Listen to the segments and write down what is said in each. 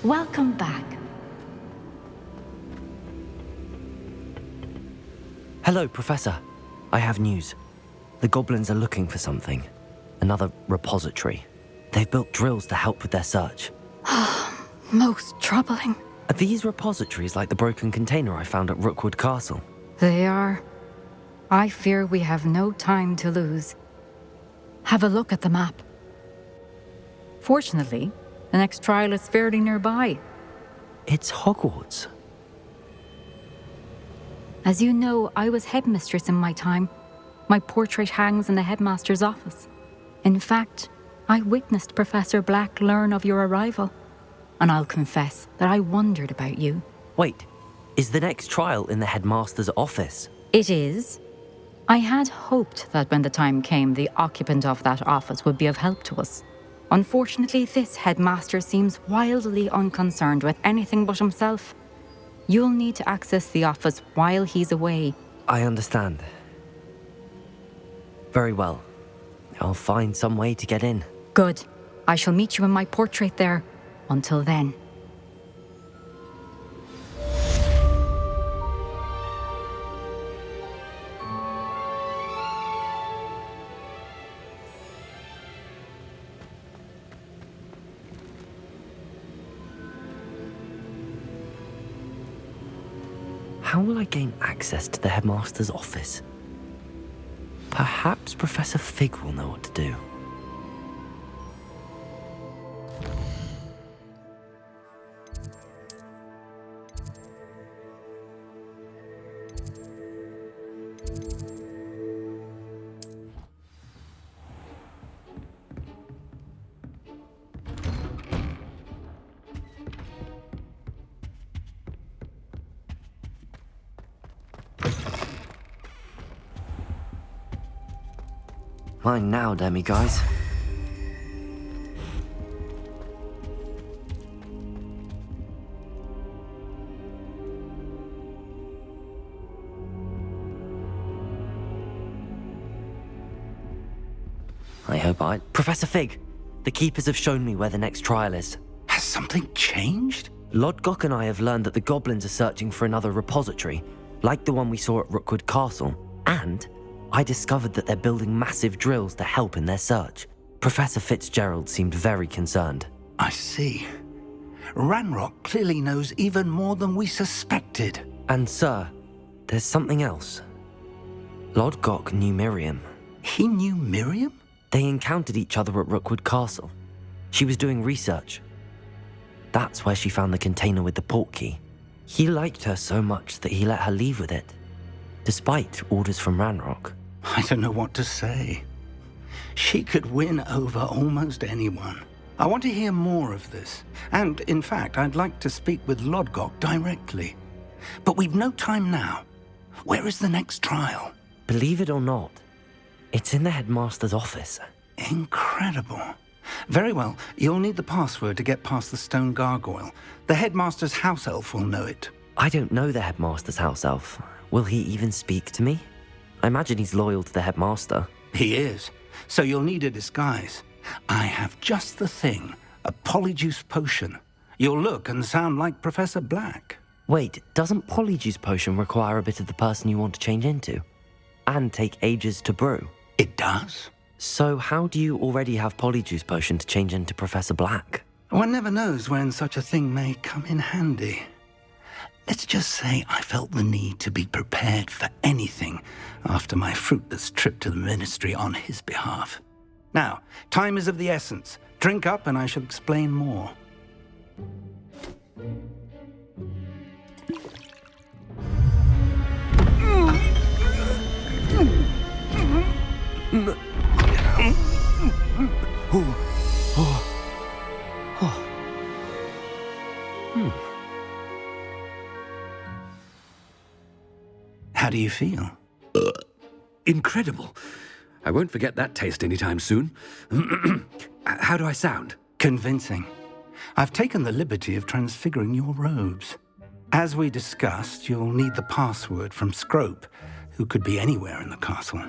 Welcome back. Hello, Professor. I have news. The goblins are looking for something. Another repository. They've built drills to help with their search. Most troubling. Are these repositories like the broken container I found at Rookwood Castle? They are. I fear we have no time to lose. Have a look at the map. Fortunately, the next trial is fairly nearby. It's Hogwarts. As you know, I was headmistress in my time. My portrait hangs in the headmaster's office. In fact, I witnessed Professor Black learn of your arrival. And I'll confess that I wondered about you. Wait, is the next trial in the headmaster's office? It is. I had hoped that when the time came, the occupant of that office would be of help to us. Unfortunately, this headmaster seems wildly unconcerned with anything but himself. You'll need to access the office while he's away. I understand. Very well. I'll find some way to get in. Good. I shall meet you in my portrait there. Until then. How will I gain access to the headmaster's office? Perhaps Professor Fig will know what to do. Mine now, demi-guys. I hope Professor Fig, the Keepers have shown me where the next trial is. Has something changed? Lodgok and I have learned that the goblins are searching for another repository, like the one we saw at Rookwood Castle, and I discovered that they're building massive drills to help in their search. Professor Fitzgerald seemed very concerned. I see. Ranrock clearly knows even more than we suspected. And sir, there's something else. Lodgok knew Miriam. He knew Miriam? They encountered each other at Rookwood Castle. She was doing research. That's where she found the container with the portkey. He liked her so much that he let her leave with it, despite orders from Ranrock. I don't know what to say. She could win over almost anyone. I want to hear more of this. And, in fact, I'd like to speak with Lodgok directly. But we've no time now. Where is the next trial? Believe it or not, it's in the headmaster's office. Incredible. Very well, you'll need the password to get past the stone gargoyle. The headmaster's house elf will know it. I don't know the headmaster's house elf. Will he even speak to me? I imagine he's loyal to the headmaster. He is. So you'll need a disguise. I have just the thing. A Polyjuice potion. You'll look and sound like Professor Black. Wait, doesn't Polyjuice potion require a bit of the person you want to change into? And take ages to brew? It does. So how do you already have Polyjuice potion to change into Professor Black? One never knows when such a thing may come in handy. Let's just say I felt the need to be prepared for anything after my fruitless trip to the ministry on his behalf. Now, time is of the essence. Drink up and I shall explain more. How do you feel? Incredible. I won't forget that taste anytime soon. How do I sound? Convincing. I've taken the liberty of transfiguring your robes. As we discussed, you'll need the password from Scrope, who could be anywhere in the castle.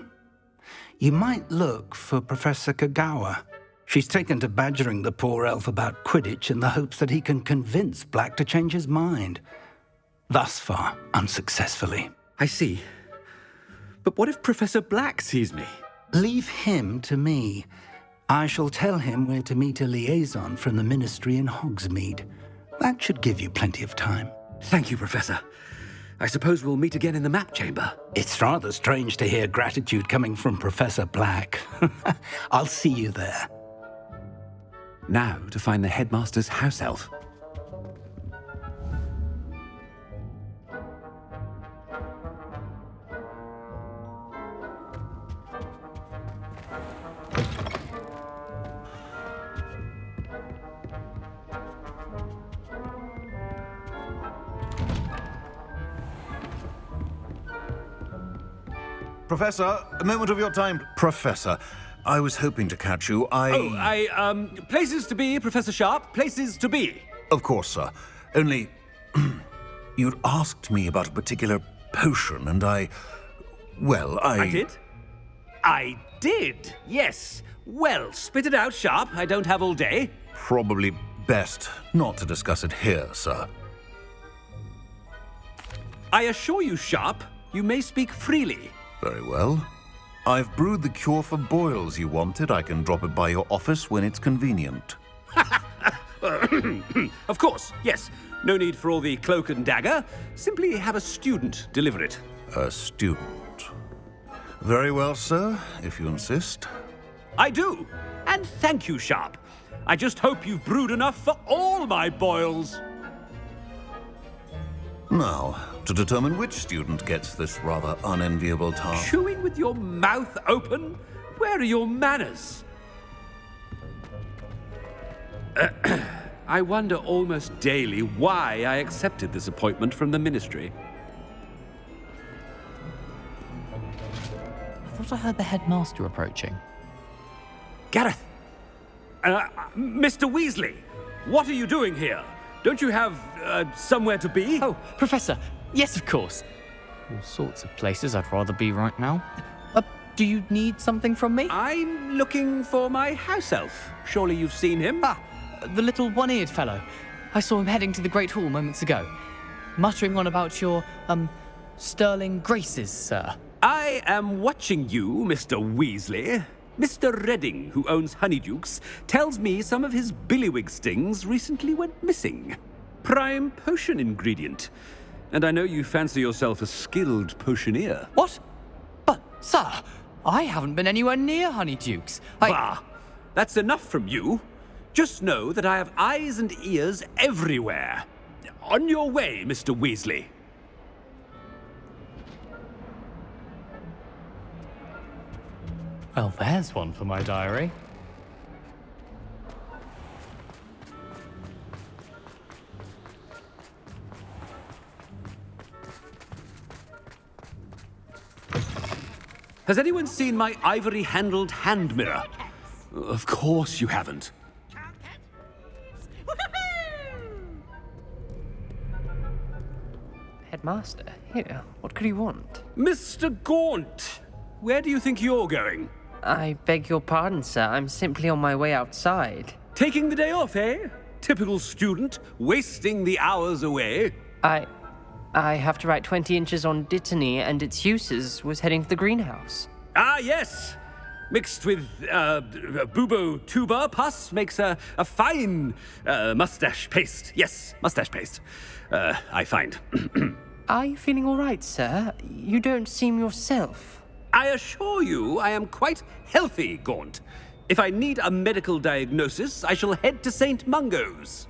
You might look for Professor Kagawa. She's taken to badgering the poor elf about Quidditch in the hopes that he can convince Black to change his mind. Thus far, unsuccessfully. I see. But what if Professor Black sees me? Leave him to me. I shall tell him where to meet a liaison from the Ministry in Hogsmeade. That should give you plenty of time. Thank you, Professor. I suppose we'll meet again in the map chamber. It's rather strange to hear gratitude coming from Professor Black. I'll see you there. Now to find the headmaster's house elf. Professor, a moment of your time. Professor, I was hoping to catch you. Places to be, Professor Sharp, places to be. Of course, sir. Only, you'd asked me about a particular potion, and I did? I did, yes. Well, spit it out, Sharp. I don't have all day. Probably best not to discuss it here, sir. I assure you, Sharp, you may speak freely. Very well. I've brewed the cure for boils you wanted. I can drop it by your office when it's convenient. Of course, yes. No need for all the cloak and dagger. Simply have a student deliver it. A student. Very well, sir, if you insist. I do. And thank you, Sharp. I just hope you've brewed enough for all my boils. Now, to determine which student gets this rather unenviable task. Chewing with your mouth open? Where are your manners? I wonder almost daily why I accepted this appointment from the Ministry. I thought I heard the headmaster approaching. Gareth! Mr. Weasley, what are you doing here? Don't you have somewhere to be? Oh, Professor, yes, of course. All sorts of places I'd rather be right now. Do you need something from me? I'm looking for my house elf. Surely you've seen him? Ah, the little one-eared fellow. I saw him heading to the Great Hall moments ago, muttering on about your, sterling graces, sir. I am watching you, Mr. Weasley. Mr. Redding, who owns Honeydukes, tells me some of his billywig stings recently went missing. Prime potion ingredient. And I know you fancy yourself a skilled potioneer. What? But, sir, I haven't been anywhere near Honeydukes. Bah! That's enough from you. Just know that I have eyes and ears everywhere. On your way, Mr. Weasley. Well, there's one for my diary. Has anyone seen my ivory-handled hand mirror? Of course you haven't. Headmaster, here, what could he want? Mr. Gaunt, where do you think you're going? I beg your pardon, sir. I'm simply on my way outside. Taking the day off, eh? Typical student, wasting the hours away. I have to write 20 inches on Dittany and its uses. Was heading to the greenhouse. Ah, yes. Mixed with bubo tuber pus makes a fine mustache paste. Yes, mustache paste. I find. Are you feeling all right, sir? You don't seem yourself. I assure you I am quite healthy, Gaunt. If I need a medical diagnosis, I shall head to St. Mungo's.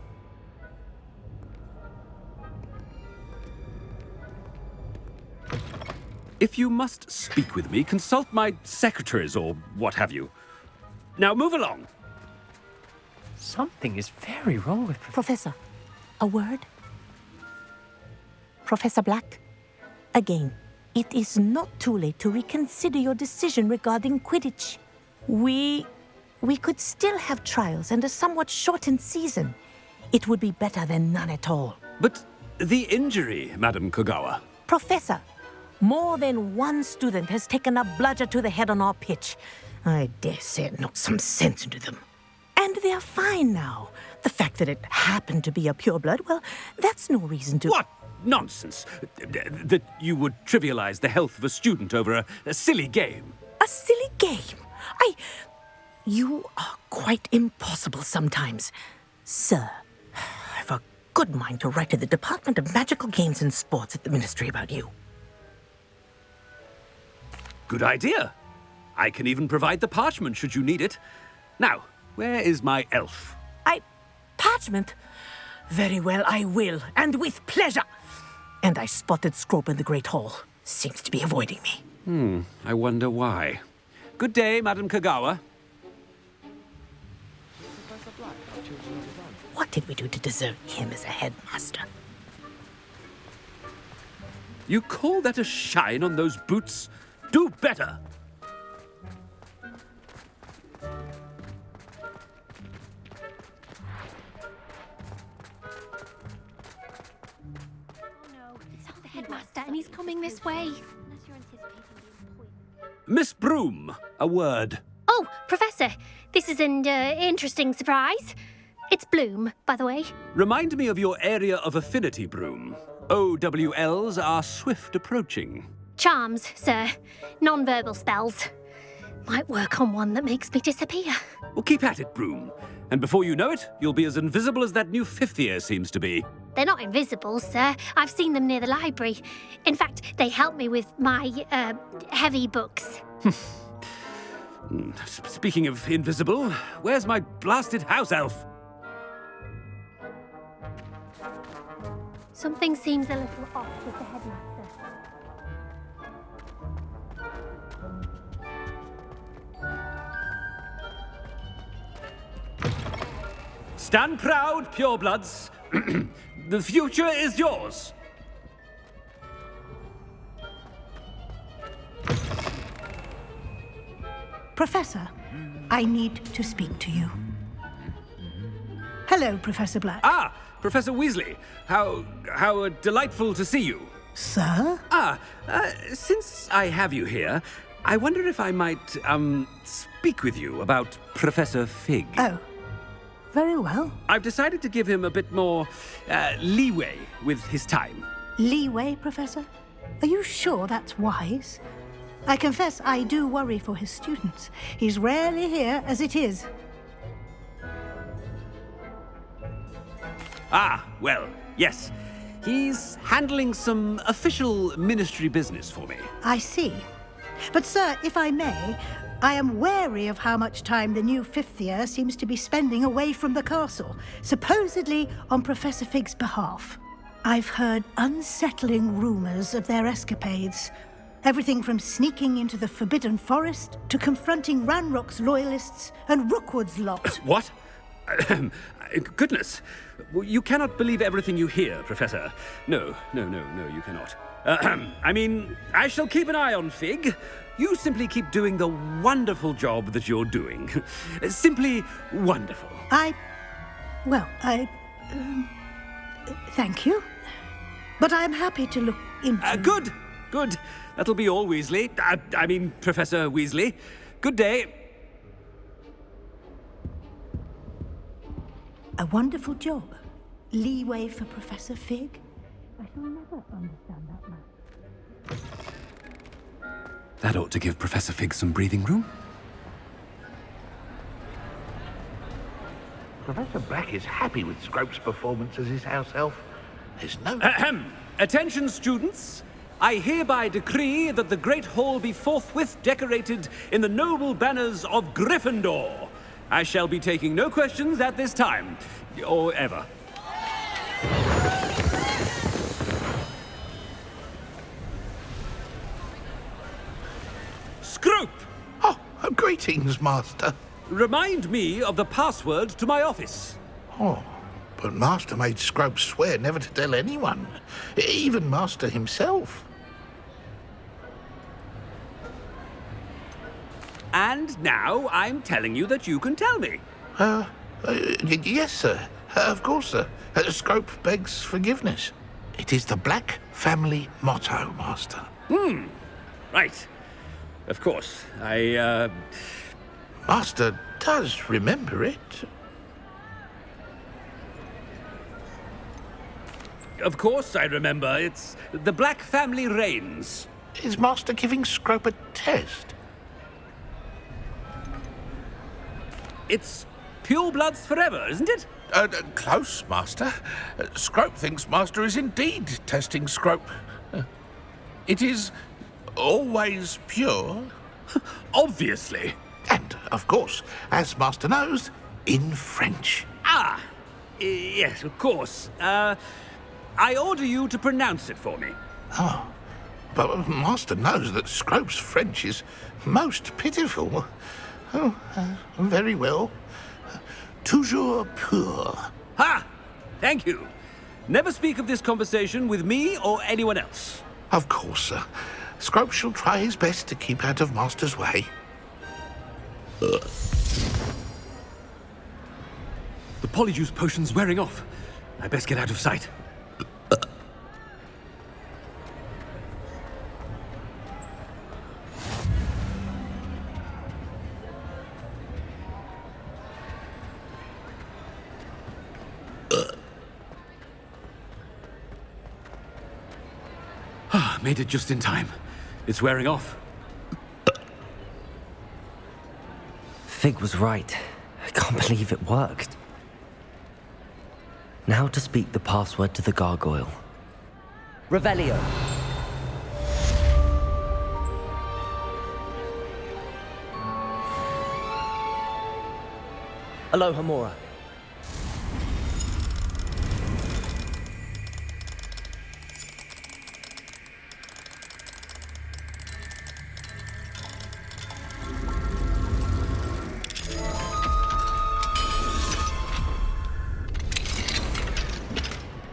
If you must speak with me, consult my secretaries or what have you. Now move along. Something is very wrong with Professor, a word? Professor Black, again, it is not too late to reconsider your decision regarding Quidditch. We could still have trials and a somewhat shortened season. It would be better than none at all. But the injury, Madam Kogawa. Professor, more than one student has taken a bludger to the head on our pitch. I dare say it knocked some sense into them. And they're fine now. The fact that it happened to be a pureblood, well, that's no reason to... What nonsense! That you would trivialize the health of a student over a silly game. A silly game? You are quite impossible sometimes. Sir, I've a good mind to write to the Department of Magical Games and Sports at the Ministry about you. Good idea. I can even provide the parchment should you need it. Now, where is my elf? Parchment? Very well, I will, and with pleasure. And I spotted Scrope in the Great Hall. Seems to be avoiding me. I wonder why. Good day, Madam Kagawa. What did we do to deserve him as a headmaster? You call that a shine on those boots? Do better! Headmaster, and he's coming this way. Miss Broom, a word. Oh, Professor, this is an interesting surprise. It's Bloom, by the way. Remind me of your area of affinity, Broom. OWLs are swift approaching. Charms, sir. Non-verbal spells. Might work on one that makes me disappear. Well, keep at it, Broom. And before you know it, you'll be as invisible as that new fifth year seems to be. They're not invisible, sir. I've seen them near the library. In fact, they help me with my, heavy books. Speaking of invisible, where's my blasted house elf? Something seems a little off with the headmaster. Stand proud, purebloods. The future is yours. Professor, I need to speak to you. Hello, Professor Black. Ah, Professor Weasley. How delightful to see you. Sir? Since I have you here, I wonder if I might, speak with you about Professor Fig. Oh, very well. I've decided to give him a bit more, leeway with his time. Leeway, Professor? Are you sure that's wise? I confess I do worry for his students. He's rarely here as it is. Ah, well, yes. He's handling some official ministry business for me. I see. But, sir, if I may, I am wary of how much time the new fifth year seems to be spending away from the castle, supposedly on Professor Fig's behalf. I've heard unsettling rumors of their escapades. Everything from sneaking into the Forbidden Forest to confronting Ranrock's loyalists and Rookwood's lot. What? Goodness. You cannot believe everything you hear, Professor. No, you cannot. I mean, I shall keep an eye on Fig. You simply keep doing the wonderful job that you're doing. Simply wonderful. Thank you. But I'm happy to look into... Good. That'll be all, Weasley. I mean, Professor Weasley. Good day. A wonderful job. Leeway for Professor Fig. I shall never understand that man. That ought to give Professor Fig some breathing room. Professor Black is happy with Scrope's performance as his house elf. There's no... Attention, students. I hereby decree that the Great Hall be forthwith decorated in the noble banners of Gryffindor. I shall be taking no questions at this time, or ever. Scrope! Oh, greetings, Master. Remind me of the password to my office. Oh, but Master made Scrope swear never to tell anyone, even Master himself. And now I'm telling you that you can tell me. Yes, sir. Of course, sir. Scrope begs forgiveness. It is the Black family motto, Master. Right. Of course. Master does remember it. Of course I remember. It's the Black family reigns. Is Master giving Scrope a test? It's pure bloods forever, isn't it? Close, Master. Scrope thinks Master is indeed testing Scrope. It is always pure. Obviously. And, of course, as Master knows, in French. Ah, yes, of course. I order you to pronounce it for me. Oh, but Master knows that Scrope's French is most pitiful. Oh, very well. Toujours pur. Ha! Thank you. Never speak of this conversation with me or anyone else. Of course, sir. Scrope shall try his best to keep out of Master's way. The Polyjuice potion's wearing off. I best get out of sight. Made it just in time. It's wearing off. Fig was right. I can't believe it worked. Now to speak the password to the gargoyle. Revelio. Aloha Mora.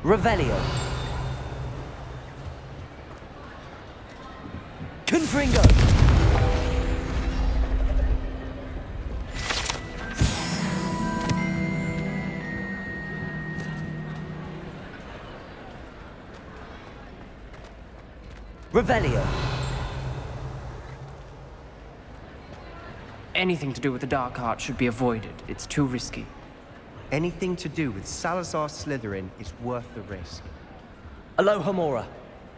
Revelio. Confringo. Revelio. Anything to do with the dark art should be avoided. It's too risky. Anything to do with Salazar Slytherin is worth the risk. Aloha Mora.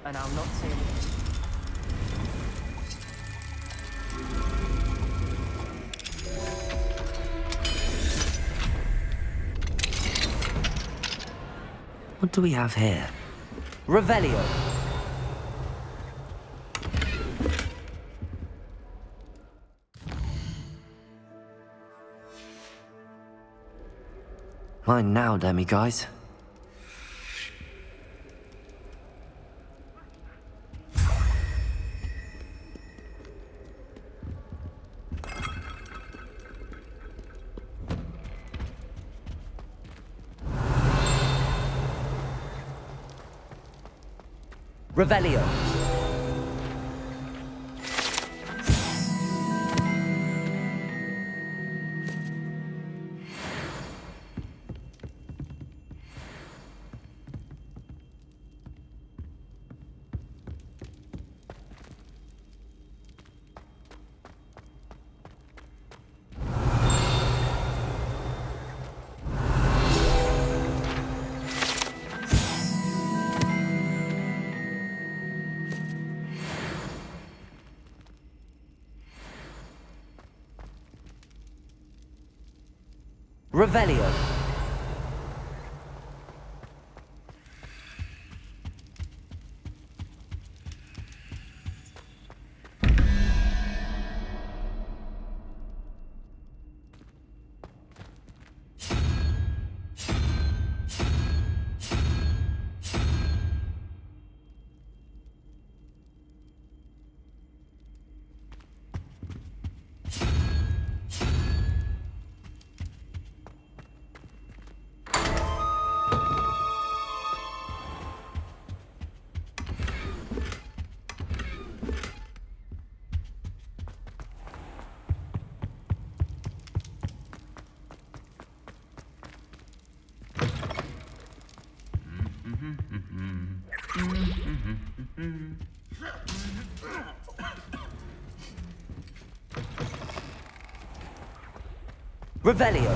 And I'll not say anything. What do we have here? Revelio. Mine now, demi-guys. Revelio. Revelio. Revelio.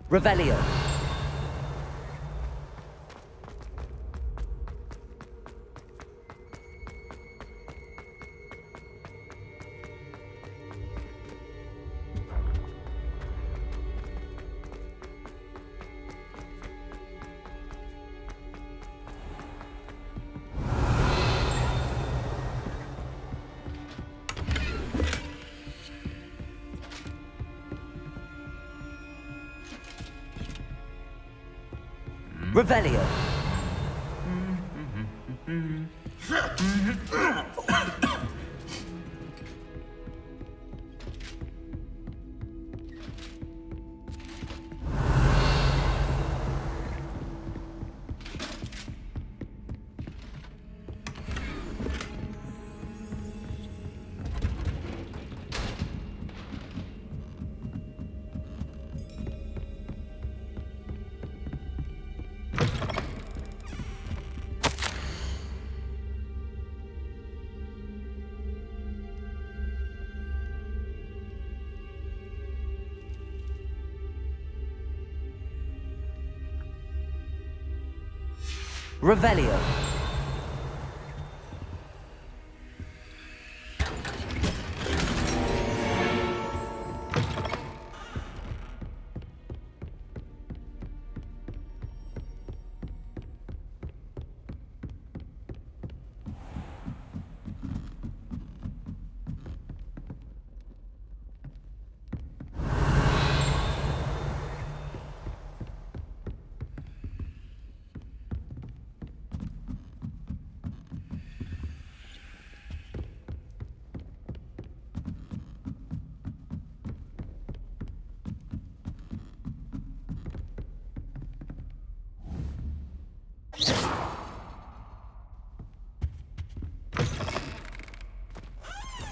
Revelio. Revelio. Revelio.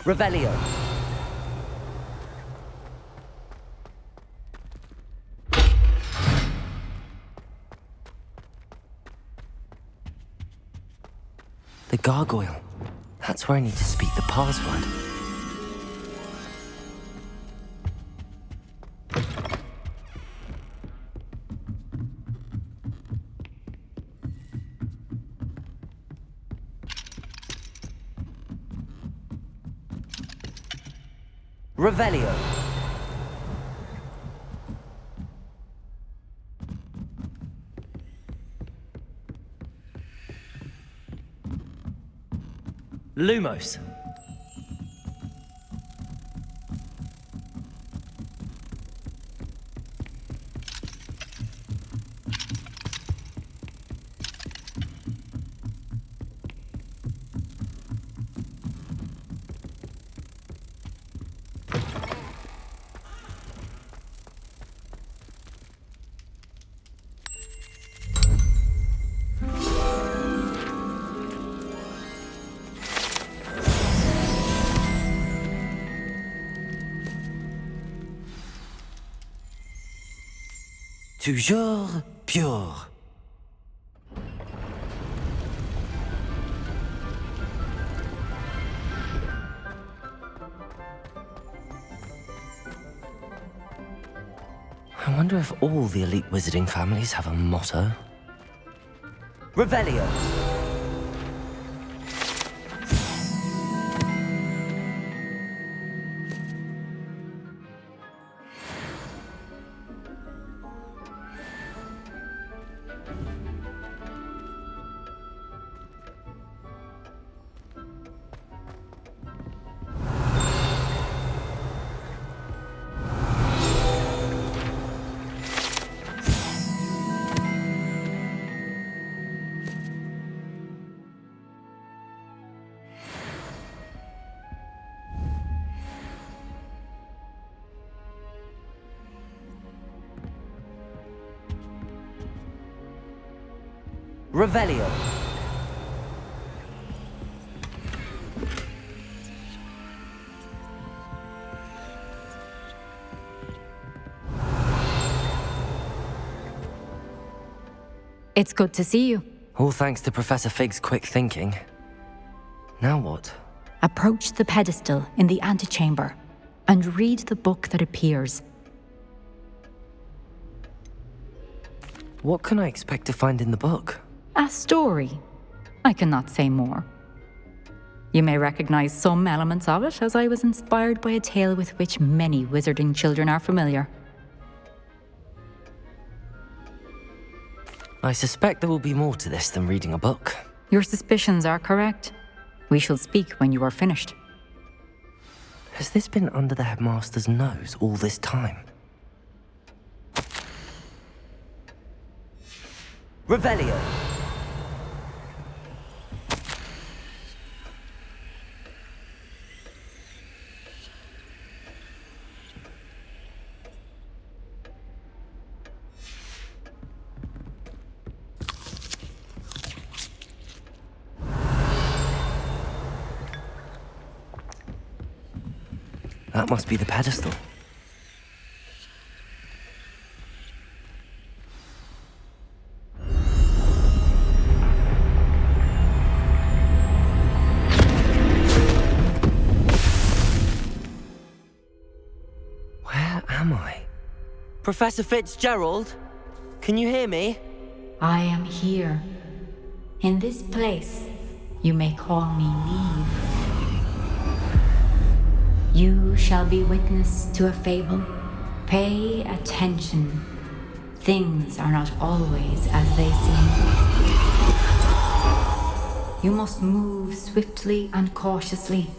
Revelio. The gargoyle. That's where I need to speak the password. Revelio. Lumos. Toujours pure. I wonder if all the elite wizarding families have a motto. Revelio. Revelio. It's good to see you. All thanks to Professor Fig's quick thinking. Now what? Approach the pedestal in the antechamber and read the book that appears. What can I expect to find in the book? A story. I cannot say more. You may recognize some elements of it, as I was inspired by a tale with which many wizarding children are familiar. I suspect there will be more to this than reading a book. Your suspicions are correct. We shall speak when you are finished. Has this been under the headmaster's nose all this time? Revelio! That must be the pedestal. Where am I? Professor Fitzgerald? Can you hear me? I am here. In this place, you may call me Neve. You shall be witness to a fable. Pay attention. Things are not always as they seem. You must move swiftly and cautiously.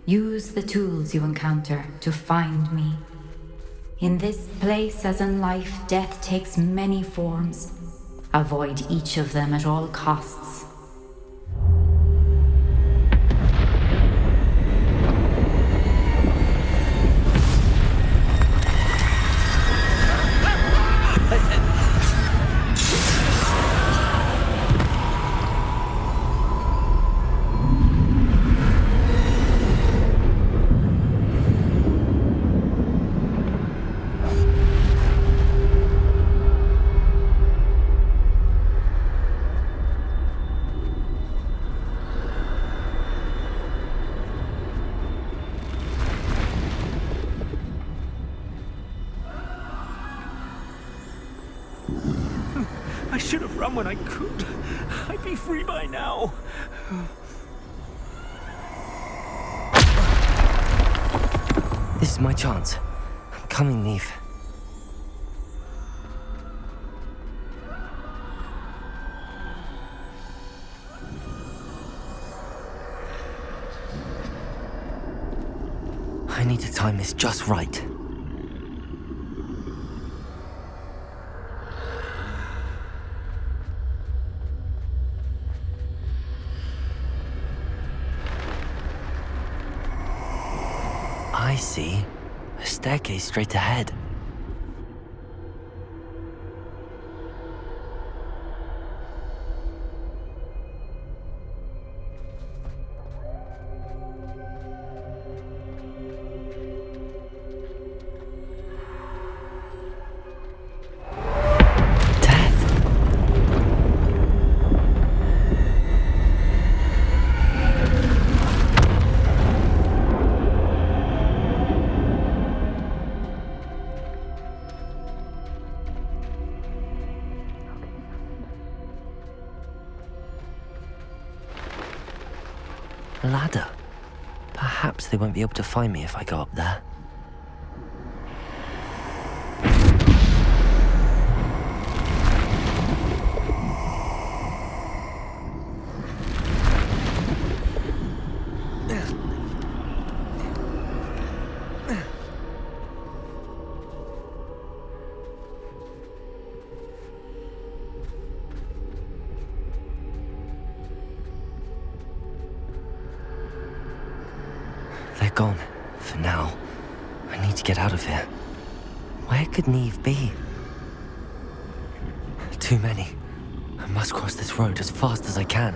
Use the tools you encounter to find me. In this place, as in life, death takes many forms. Avoid each of them at all costs. I should have run when I could. I'd be free by now. This is my chance. I'm coming, Neve. I need to time this just right. I see. A staircase straight ahead. Ladder. Perhaps they won't be able to find me if I go up there. They're gone, for now. I need to get out of here. Where could Neve be? Too many. I must cross this road as fast as I can.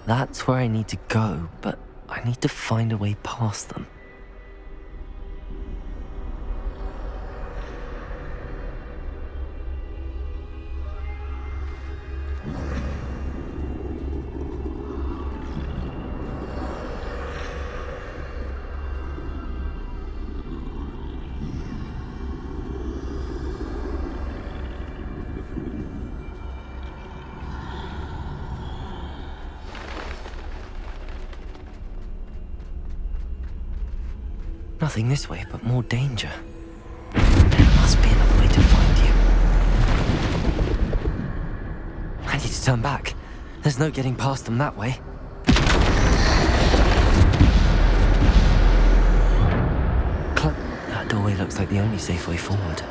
That's where I need to go, but I need to find a way past them. Nothing this way, but more danger. There must be another way to find you. I need to turn back. There's no getting past them that way. That doorway looks like the only safe way forward.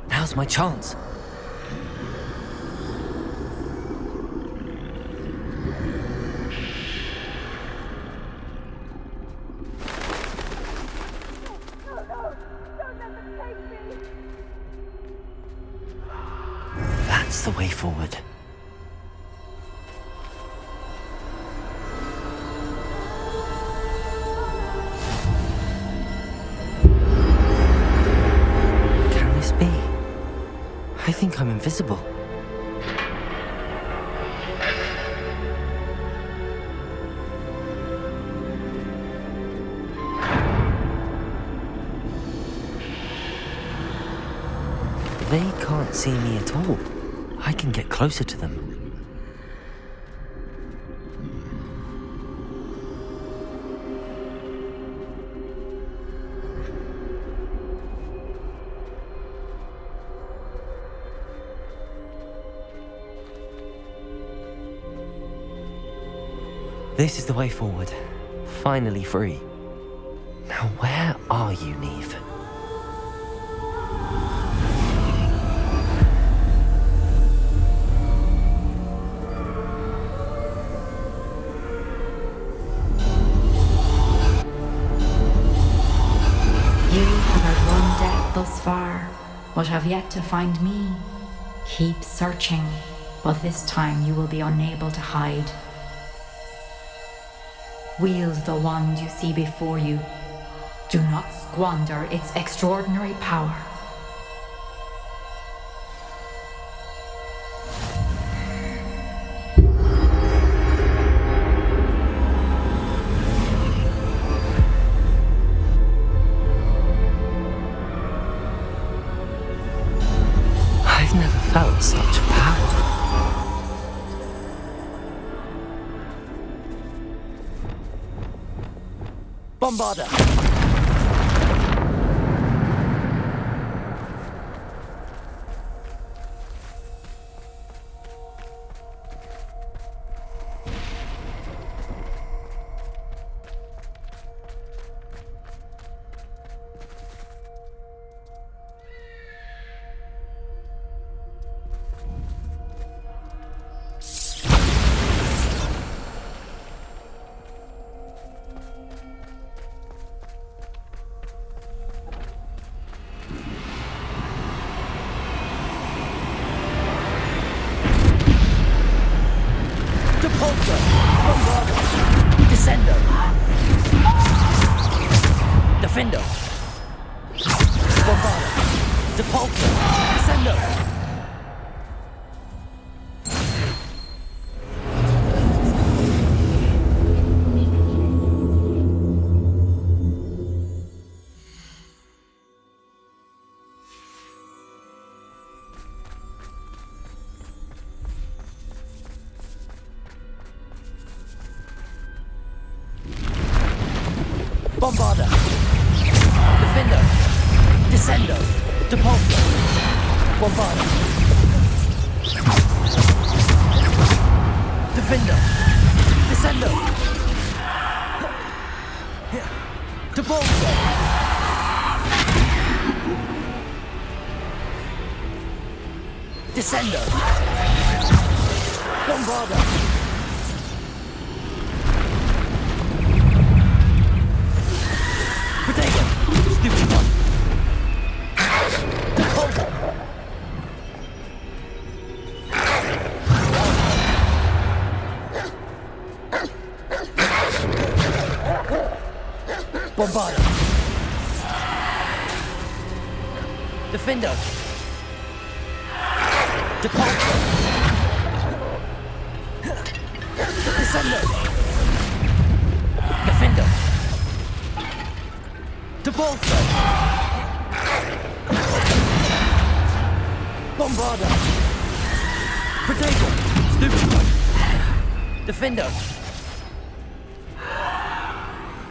Now's my chance. That's the way forward. Can this be? I think I'm invisible. They can't see me at all. I can get closer to them. This is the way forward. Finally free. Now where are you, Neve? You have outrun death thus far, but have yet to find me. Keep searching, but this time you will be unable to hide. Wield the wand you see before you. Do not squander its extraordinary power. I've never felt such power. Bombarder! Defender! Bombarder! Depulsor! Descender! Bombarder! Defender! Descender! Depulsor! Bombarder! Defender! Descender! Depulsor! Descender! Bombarder! Protego! Stupid one! Depulsor! Bombarda. Defender. Depulso. Descender. Defender. Depulso. Bombarda. Potato. Stupid. Defender.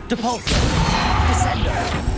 Depulso. Descender.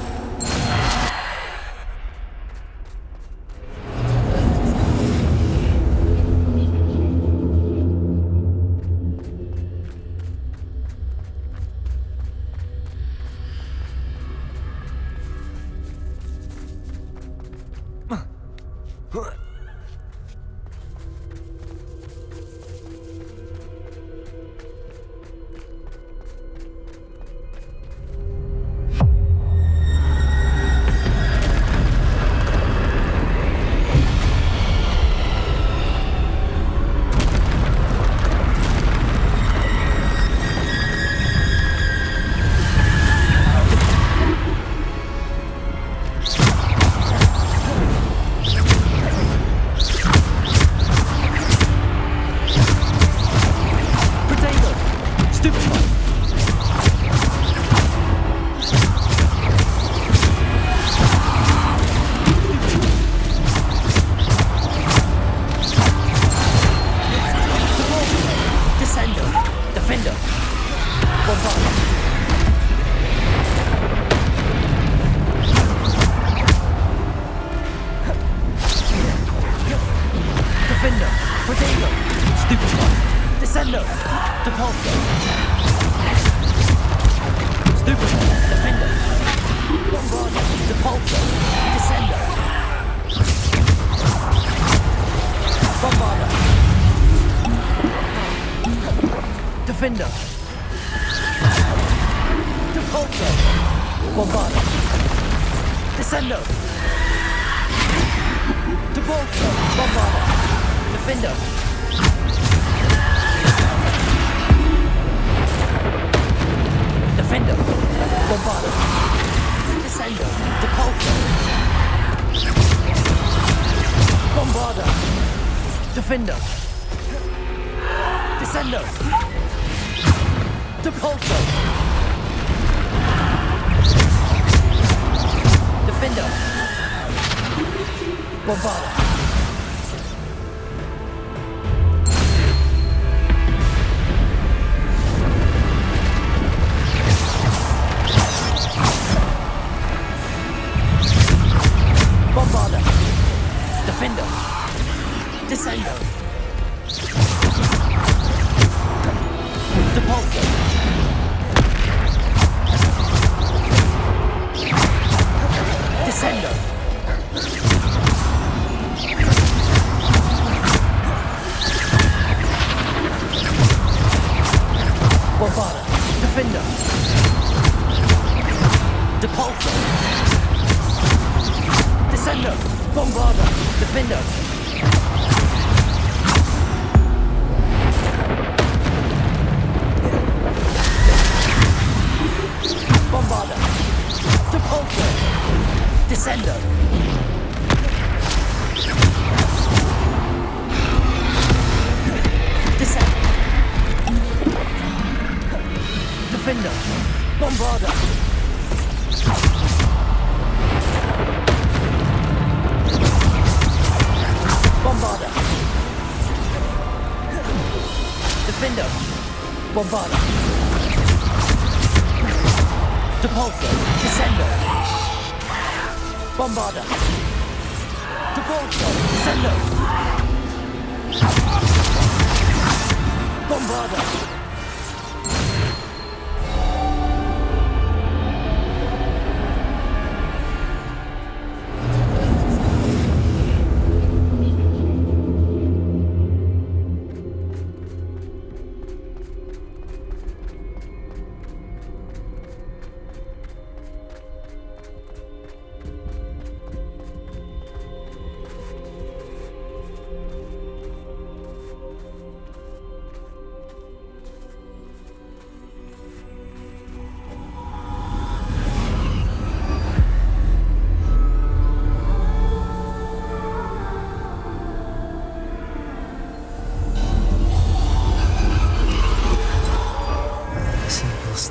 Defender. Depulso. Bombarda. Descendo. Depulso. Bombarda. Defender. Defender. Bombarda. Descendo. Depulso. Bombarda. Defender. Descendo. Depulso. Defender. Bombarda. Bombarda. Defender. Descendo. Depulso. Descendo. Bombarda. Defender. Depulso. Descendo. Bombarda. Defender. Bombarda. Depulso. Descendo. Descendo. Defender. Bombarda. Bombarda. Defender. Bombarda. Depulso. Descendo. Bombarda. Depulso. Descendo. Bombarda.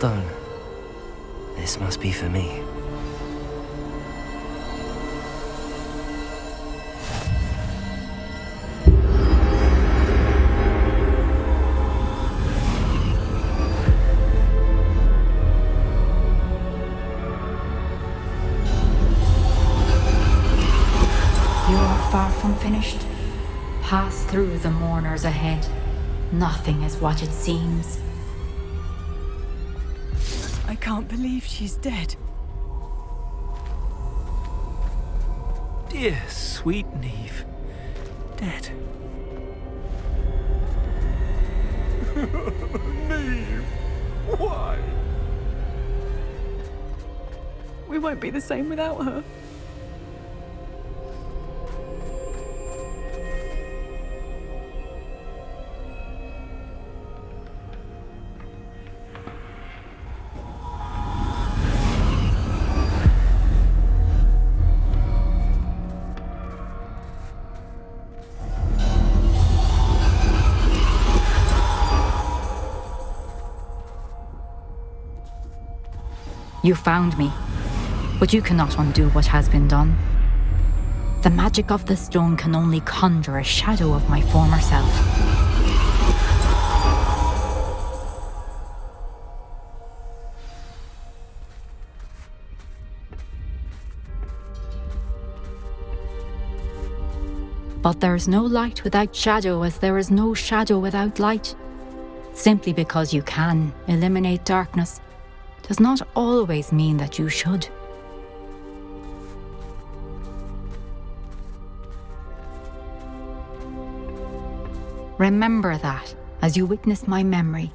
stone. This must be for me. You are far from finished. Pass through the mourners ahead. Nothing is what it seems. I can't believe she's dead. Dear sweet Neve. Dead. Neve! Why? We won't be the same without her. You found me, but you cannot undo what has been done. The magic of the stone can only conjure a shadow of my former self. But there is no light without shadow, as there is no shadow without light. Simply because you can eliminate darkness does not always mean that you should. Remember that as you witness my memory.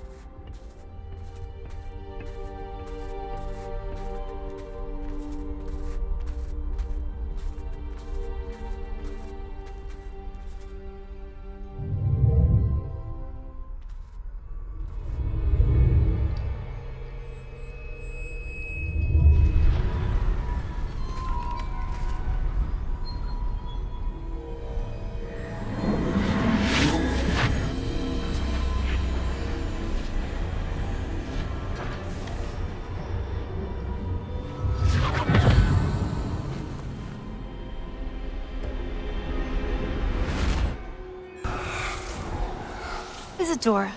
Isadora,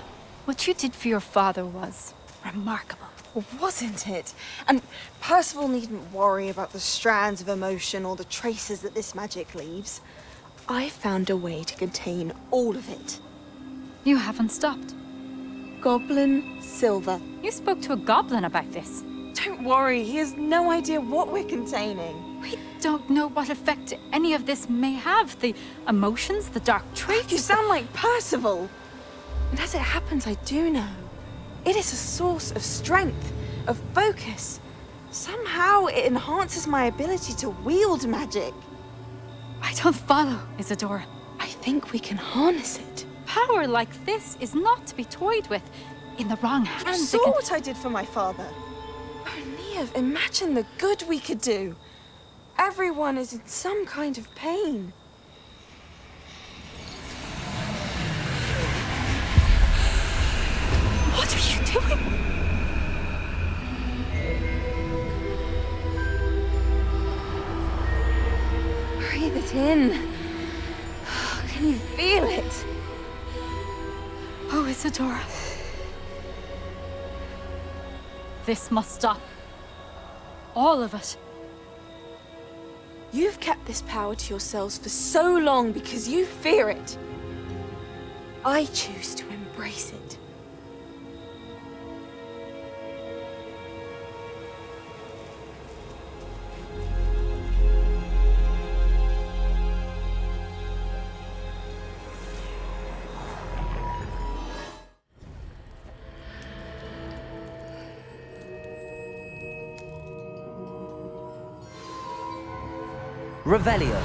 what you did for your father was remarkable. Well, wasn't it? And Percival needn't worry about the strands of emotion or the traces that this magic leaves. I found a way to contain all of it. You haven't stopped. Goblin Silver. You spoke to a goblin about this. Don't worry, he has no idea what we're containing. We don't know what effect any of this may have. The emotions, the dark traits. You sound like Percival. And as it happens, I do know. It is a source of strength, of focus. Somehow it enhances my ability to wield magic. I don't follow, Isadora. I think we can harness it. Power like this is not to be toyed with. In the wrong hands, You saw what I did for my father. Oh, Neve, imagine the good we could do. Everyone is in some kind of pain. What are you doing? Breathe it in. Can you feel it? Oh, Isadora. This must stop. All of it. You've kept this power to yourselves for so long because you fear it. I choose to embrace it. Revelio.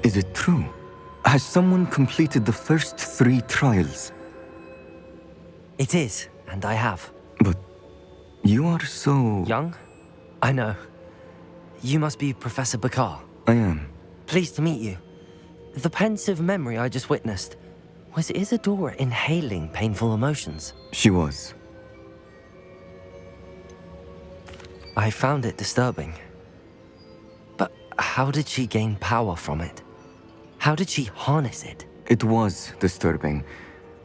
Is it true? Has someone completed the first 3 trials? It is, and I have. But you are so... Young? I know. You must be Professor Bakar. I am. Pleased to meet you. The pensive memory I just witnessed, was Isadora inhaling painful emotions? She was. I found it disturbing. But how did she gain power from it? How did she harness it? It was disturbing.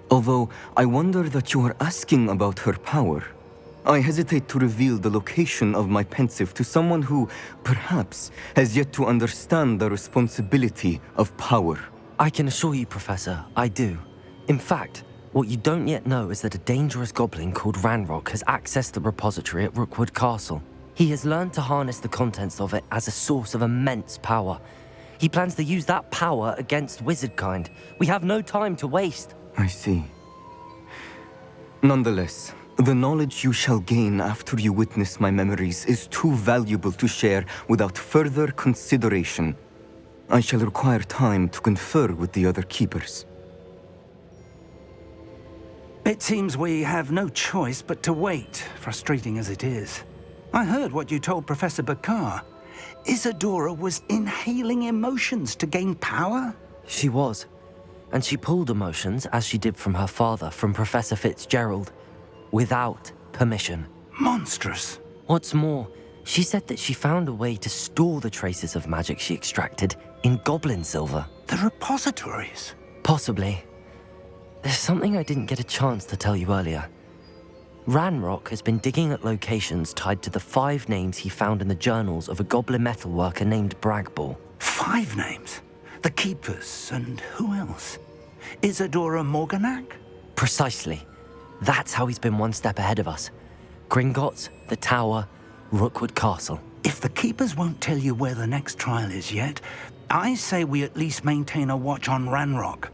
Although I wonder that you are asking about her power. I hesitate to reveal the location of my pensive to someone who, perhaps, has yet to understand the responsibility of power. I can assure you, Professor, I do. In fact, what you don't yet know is that a dangerous goblin called Ranrock has accessed the repository at Rookwood Castle. He has learned to harness the contents of it as a source of immense power. He plans to use that power against wizardkind. We have no time to waste. I see. Nonetheless, the knowledge you shall gain after you witness my memories is too valuable to share without further consideration. I shall require time to confer with the other keepers. It seems we have no choice but to wait, frustrating as it is. I heard what you told Professor Bakar. Isadora was inhaling emotions to gain power? She was. And she pulled emotions, as she did from her father, from Professor Fitzgerald, without permission. Monstrous. What's more, she said that she found a way to store the traces of magic she extracted in goblin silver. The repositories? Possibly. There's something I didn't get a chance to tell you earlier. Ranrock has been digging at locations tied to the 5 names he found in the journals of a goblin metalworker named Bragball. 5 names? The Keepers, and who else? Isadora Morganac? Precisely. That's how he's been one step ahead of us. Gringotts, the Tower, Rookwood Castle. If the Keepers won't tell you where the next trial is yet, I say we at least maintain a watch on Ranrock.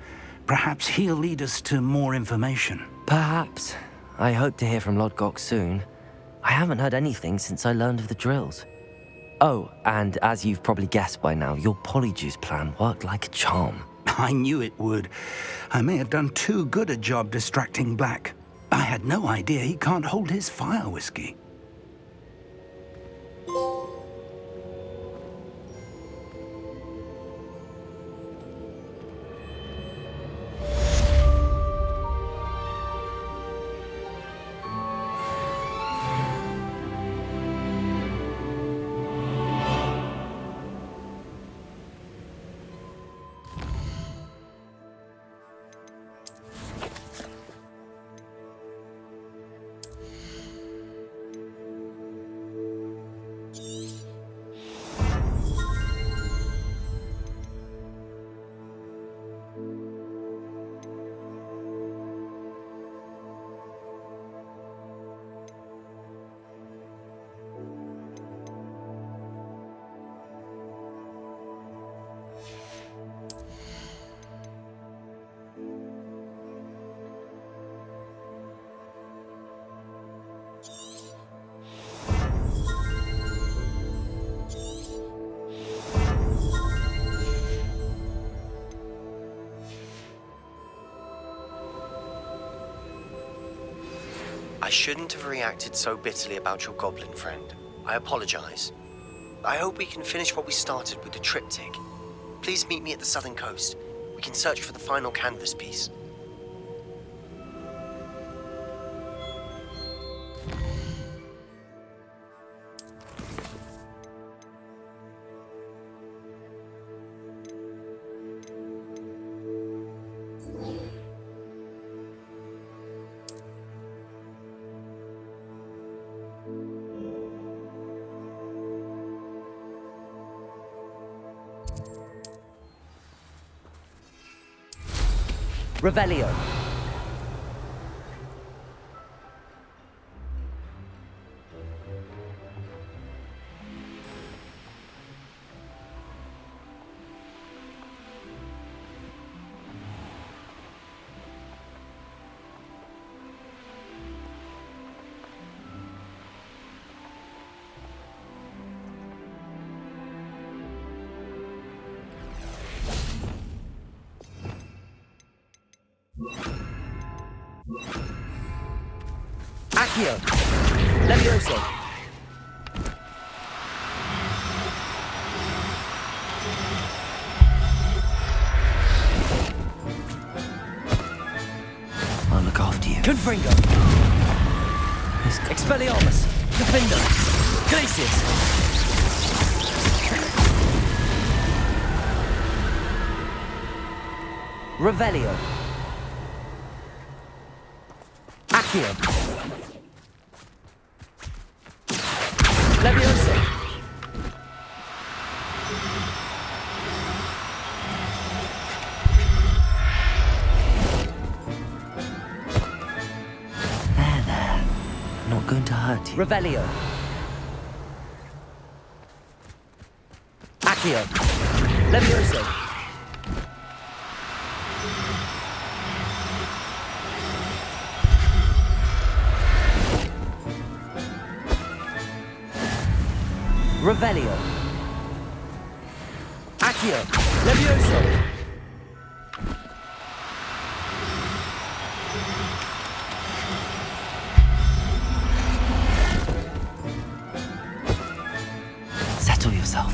Perhaps he'll lead us to more information. Perhaps. I hope to hear from Lodgok soon. I haven't heard anything since I learned of the drills. Oh, and as you've probably guessed by now, your Polyjuice plan worked like a charm. I knew it would. I may have done too good a job distracting Black. I had no idea he can't hold his fire whiskey. I shouldn't have reacted so bitterly about your goblin friend. I apologize. I hope we can finish what we started with the triptych. Please meet me at the southern coast. We can search for the final canvas piece. Revelio. Accio! Levioso! I'll look after you. Confringo! Expelliarmus! Defender! Glacius! Revelio! Accio! Levioso! There. I'm not going to hurt you. Revelio! Accio! Levioso! Revelio! Accio! Levioso! Settle yourself.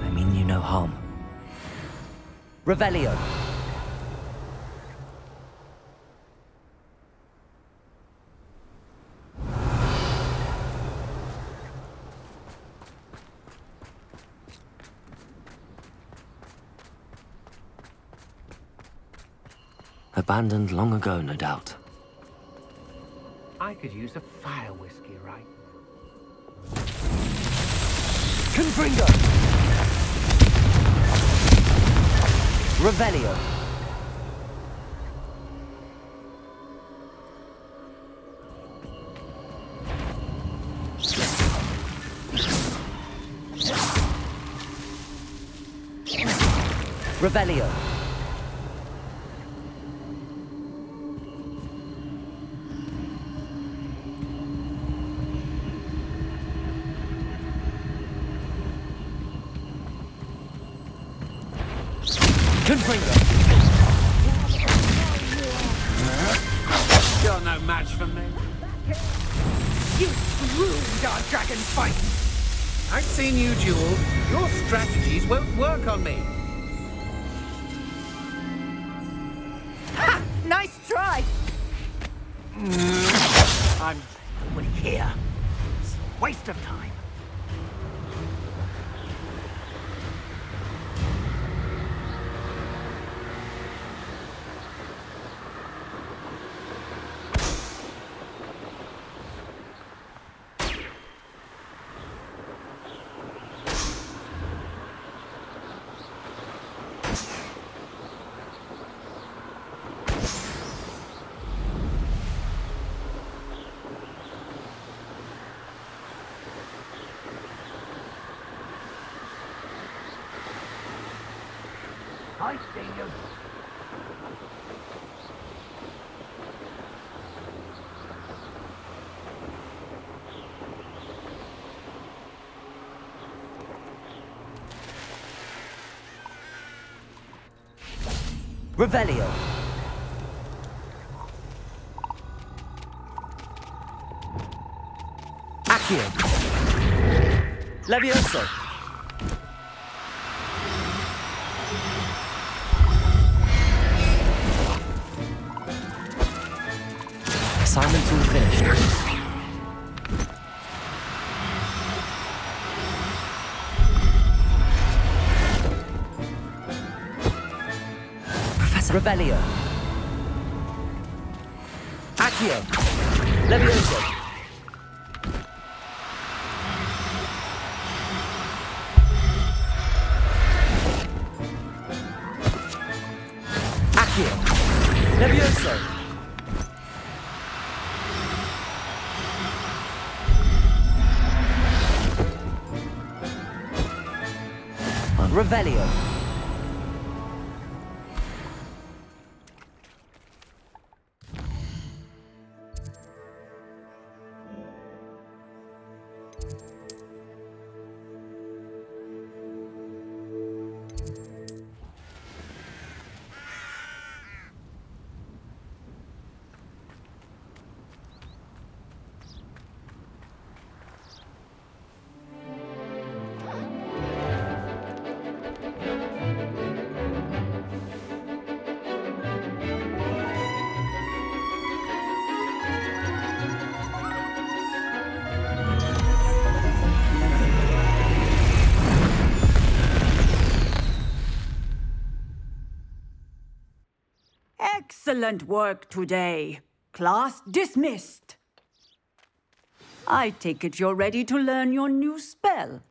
I mean you no harm. Revelio! Abandoned long ago, no doubt. I could use a fire whiskey, right? Confringo! Revelio! Revelio! Confringo! You're no match for me. You ruined our dragon fight. I've seen you duel. Your strategies won't work on me. Ha! Nice try! I'm here. It's a waste of time. I see you. Revelio! Accio! Levioso! Assignment's all finished. Professor Revelio! Accio! Levioso! Accio! Levioso! Revelio! Excellent work today. Class dismissed. I take it you're ready to learn your new spell.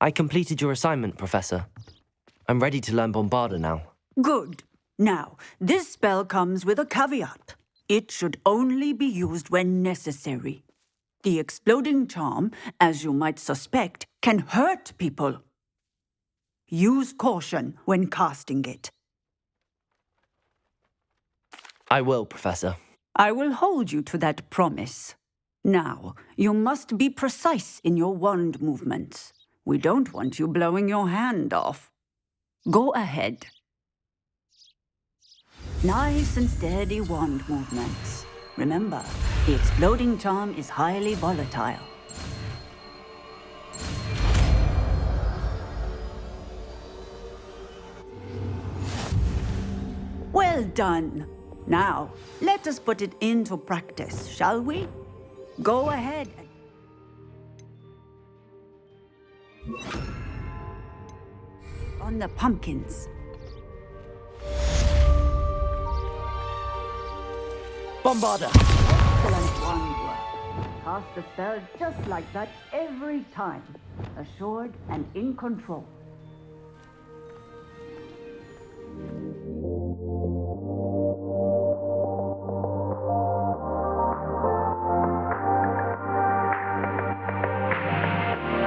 I completed your assignment, Professor. I'm ready to learn Bombarda now. Good. Now, this spell comes with a caveat. It should only be used when necessary. The exploding charm, as you might suspect, can hurt people. Use caution when casting it. I will, Professor. I will hold you to that promise. Now, you must be precise in your wand movements. We don't want you blowing your hand off. Go ahead. Nice and steady wand movements. Remember, the exploding charm is highly volatile. Well done. Now, let us put it into practice, shall we? Go ahead. On the pumpkins. Bombarda! Excellent wand work. Cast the spell just like that every time. Assured and in control.